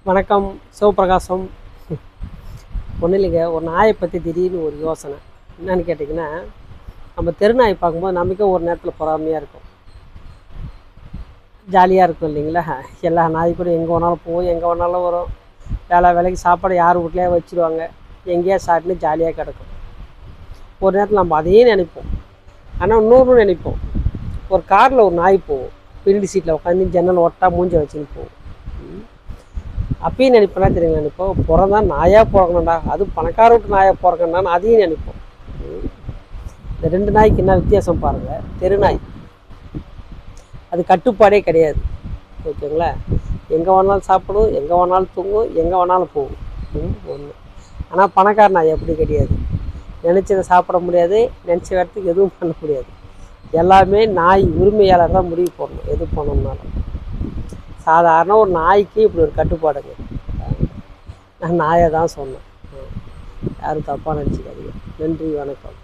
வணக்கம். சிவபிரகாசம். ஒன்றும் இல்லைங்க, ஒரு நாயை பற்றி திடீர்னு ஒரு யோசனை. என்னன்னு கேட்டிங்கன்னா, நம்ம தெருநாய் பார்க்கும்போது நமக்கே ஒரு நேரத்தில் பொறாமையாக இருக்கும், ஜாலியாக இருக்கும் இல்லைங்களா? எல்லா நாய் கூட எங்கே வேணாலும் போகும், எங்கே வேணாலும் வரும். வேலைக்கு சாப்பாடு யார் வீட்லையே வச்சுருவாங்க, எங்கேயா சாப்பிட்டுன்னு ஜாலியாக கிடக்கும். ஒரு நேரத்தில் நம்ம அதையும் நினைப்போம். ஆனால் இன்னொன்று நினைப்போம், ஒரு காரில் ஒரு நாய் போகும், பின்னாடி சீட்டில் உட்காந்து ஜன்னல் ஒட்டா மூஞ்ச வச்சுன்னு போகும். அப்பயும் நினைப்பேன்னா தெரியுங்க, நினைப்போம் பிறந்தா நாயாக பிறக்கணும்டா, அதுவும் பணக்கார விட்டு நாயாக பிறக்கணும்டான்னு அதையும் நினைப்போம். இந்த ரெண்டு நாய்க்கு என்ன வித்தியாசம் பாருங்கள். தெருநாய் அது கட்டுப்பாடே கிடையாது, ஓகேங்களா? எங்கே வேணாலும் சாப்பிடும், எங்கே வேணாலும் தூங்கும், எங்கே வேணாலும் போகும். ஒன்று. ஆனால் பணக்கார நாய் அப்படி கிடையாது. நினச்சதை சாப்பிட முடியாது, நினச்ச இடத்துக்கு எதுவும் பண்ண முடியாது. எல்லாமே நாய் உரிமையாளர் தான் முடிவு போடணும் எது பண்ணணும்னாலும். சாதாரண ஒரு நாய்க்கு இப்படி ஒரு கட்டுப்பாடுங்க. நான் நாயை தான் சொன்னேன், யாரும் தப்பாக நினச்சிக்காதீங்க. நன்றி, வணக்கம்.